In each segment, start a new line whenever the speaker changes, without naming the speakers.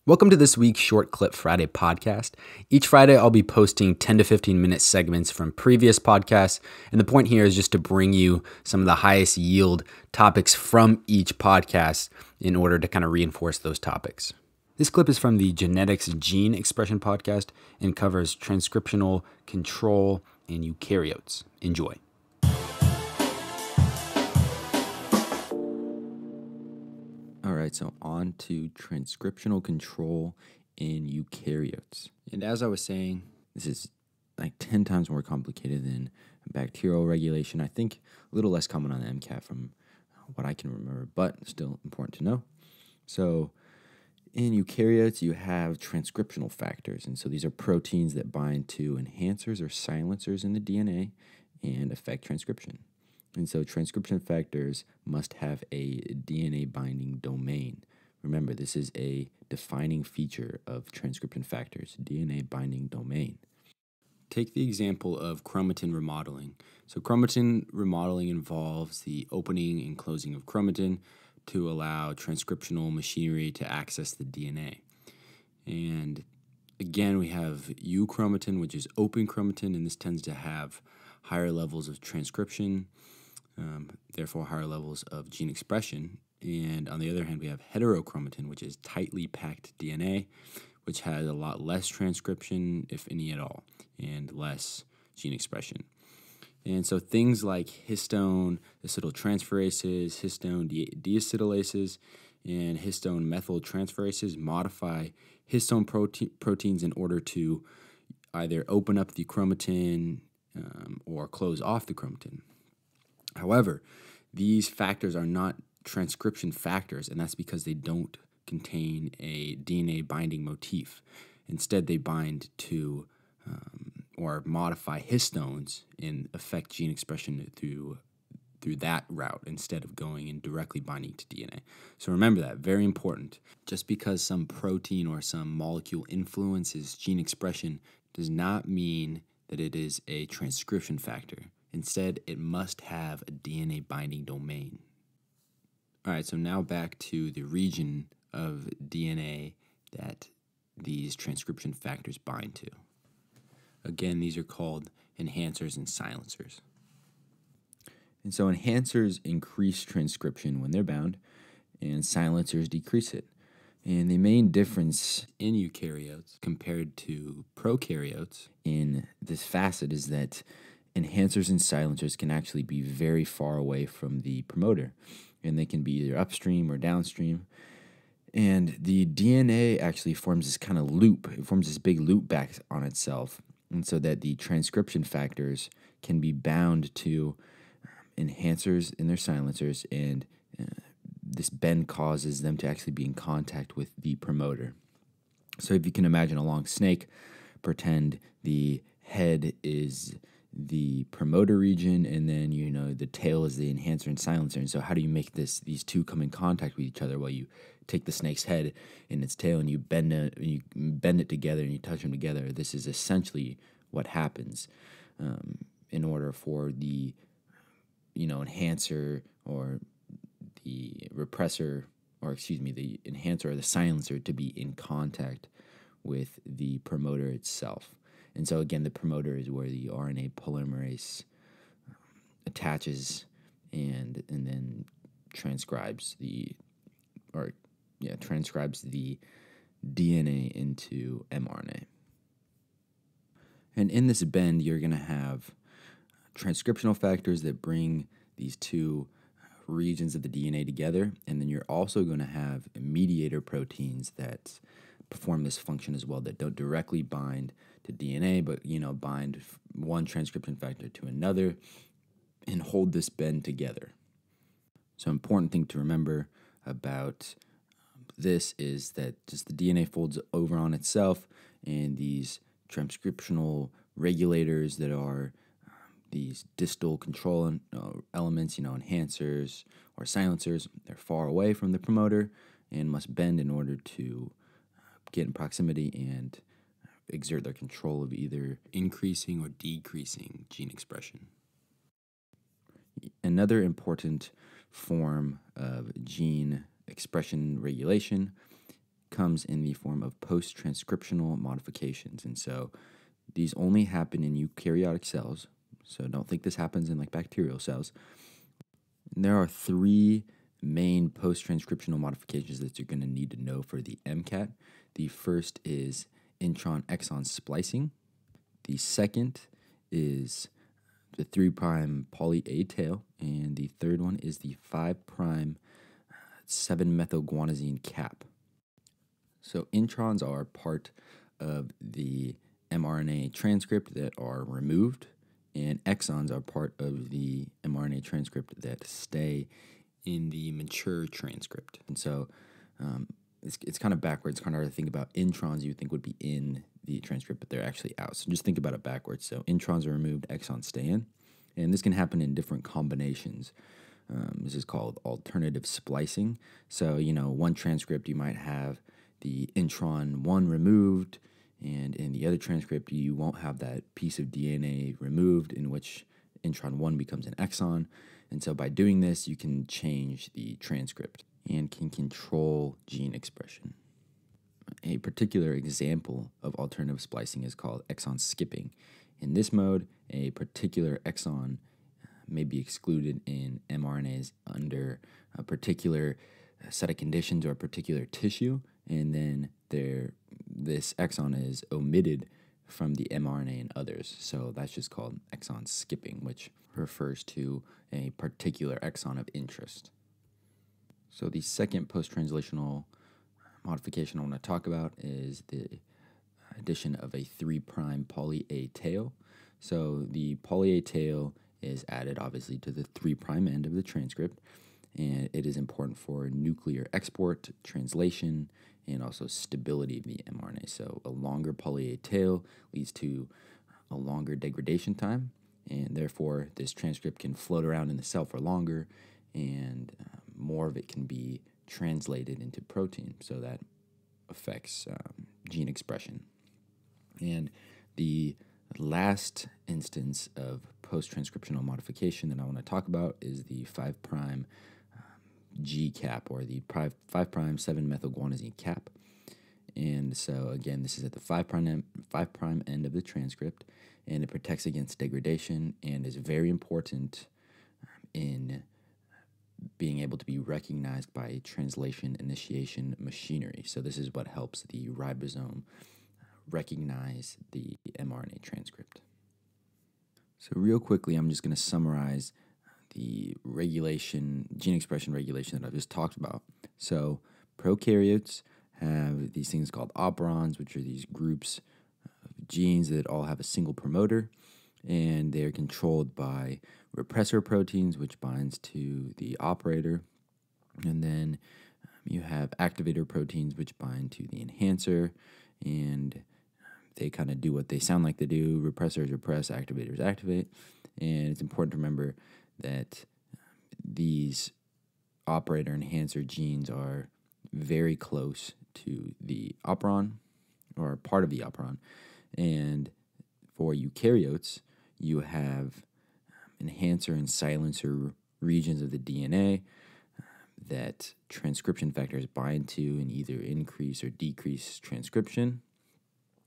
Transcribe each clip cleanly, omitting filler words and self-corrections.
Welcome to this week's Short Clip Friday podcast. Each Friday, I'll be posting 10 to 15 minute segments from previous podcasts. And the point here is just to bring you some of the highest yield topics from each podcast in order to kind of reinforce those topics. This clip is from the Genetics Gene Expression podcast and covers transcriptional control and eukaryotes. Enjoy.
All right, so on to transcriptional control in eukaryotes. And as I was saying, this is like 10 times more complicated than bacterial regulation. I think a little less common on the MCAT from what I can remember, but still important to know. So in eukaryotes, you have transcriptional factors. And so these are proteins that bind to enhancers or silencers in the DNA and affect transcription. And so transcription factors must have a DNA binding domain. Remember, this is a defining feature of transcription factors, DNA binding domain.
Take the example of chromatin remodeling. So chromatin remodeling involves the opening and closing of chromatin to allow transcriptional machinery to access the DNA. And again, we have euchromatin, which is open chromatin, and this tends to have higher levels of transcription, therefore higher levels of gene expression. And on the other hand, we have heterochromatin, which is tightly packed DNA, which has a lot less transcription, if any at all, and less gene expression. And so things like histone acetyltransferases, histone deacetylases, and histone methyltransferases modify histone proteins in order to either open up the chromatin or close off the chromatin. However, these factors are not transcription factors, and that's because they don't contain a DNA binding motif. Instead, they bind to or modify histones and affect gene expression through that route instead of going and directly binding to DNA. So remember that, very important. Just because some protein or some molecule influences gene expression does not mean that it is a transcription factor. Instead, it must have a DNA binding domain. All right, so now back to the region of DNA that these transcription factors bind to. Again, these are called enhancers and silencers.
And so enhancers increase transcription when they're bound, and silencers decrease it. And the main difference
In eukaryotes compared to prokaryotes
in this facet is that enhancers and silencers can actually be very far away from the promoter, and they can be either upstream or downstream. And the DNA actually forms this kind of loop. It forms this big loop back on itself, and so that the transcription factors can be bound to enhancers and their silencers, and this bend causes them to actually be in contact with the promoter. So if you can imagine a long snake, pretend the head is the promoter region, and then the tail is the enhancer and silencer. And so how do you make these two come in contact with each other? Well, you take the snake's head and its tail and you bend it together and you touch them together. This is essentially what happens in order for the enhancer or the repressor, the enhancer or the silencer to be in contact with the promoter itself. And so again, the promoter is where the RNA polymerase attaches and then transcribes the DNA into mRNA. And in this bend, you're going to have transcriptional factors that bring these two regions of the DNA together, and then you're also going to have mediator proteins that perform this function as well, that don't directly bind to DNA, but bind one transcription factor to another and hold this bend together. So important thing to remember about this is that just the DNA folds over on itself, and these transcriptional regulators that are these distal control elements, enhancers or silencers, they're far away from the promoter and must bend in order to get in proximity and exert their control of either
increasing or decreasing gene expression.
Another important form of gene expression regulation comes in the form of post-transcriptional modifications. And so these only happen in eukaryotic cells. So don't think this happens in like bacterial cells. And there are three main post-transcriptional modifications that you're going to need to know for the MCAT. The first is intron-exon splicing. The second is the 3' poly A tail, and the third one is the 5' 7-methylguanosine cap. So introns are part of the mRNA transcript that are removed, and exons are part of the mRNA transcript that stay in the mature transcript. And so it's kind of backwards. It's kind of hard to think about introns you would think would be in the transcript, but they're actually out. So just think about it backwards. So introns are removed, exons stay in. And this can happen in different combinations. This is called alternative splicing. So, one transcript you might have the intron 1 removed, and in the other transcript you won't have that piece of DNA removed, in which intron 1 becomes an exon. And so by doing this, you can change the transcript and can control gene expression. A particular example of alternative splicing is called exon skipping. In this mode, a particular exon may be excluded in mRNAs under a particular set of conditions or a particular tissue, and then this exon is omitted from the mRNA in others. So that's just called exon skipping, which refers to a particular exon of interest. So the second post-translational modification I want to talk about is the addition of a 3' poly A tail. So the poly A tail is added obviously to the 3' end of the transcript, and it is important for nuclear export, translation, and also stability of the mRNA. So a longer poly A tail leads to a longer degradation time, and therefore this transcript can float around in the cell for longer, and more of it can be translated into protein, so that affects gene expression. And the last instance of post-transcriptional modification that I want to talk about is the 5' G cap, or the 5' 7-methylguanosine cap. And so again, this is at the 5' end of the transcript, and it protects against degradation and is very important in being able to be recognized by translation initiation machinery. So this is what helps the ribosome recognize the mRNA transcript. So real quickly, I'm just going to summarize the gene expression regulation that I've just talked about. So prokaryotes have these things called operons, which are these groups of genes that all have a single promoter, and they are controlled by repressor proteins, which binds to the operator. And then you have activator proteins, which bind to the enhancer, and they kind of do what they sound like they do. Repressors repress, activators activate. And it's important to remember that these operator enhancer genes are very close to the operon, or part of the operon. And for eukaryotes, you have enhancer and silencer regions of the DNA that transcription factors bind to and either increase or decrease transcription.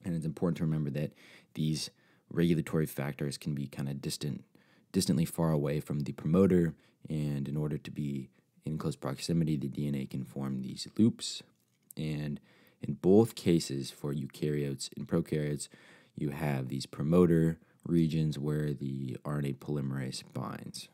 And it's important to remember that these regulatory factors can be kind of distantly far away from the promoter, and in order to be in close proximity, the DNA can form these loops. And in both cases, for eukaryotes and prokaryotes, you have these promoter regions where the RNA polymerase binds.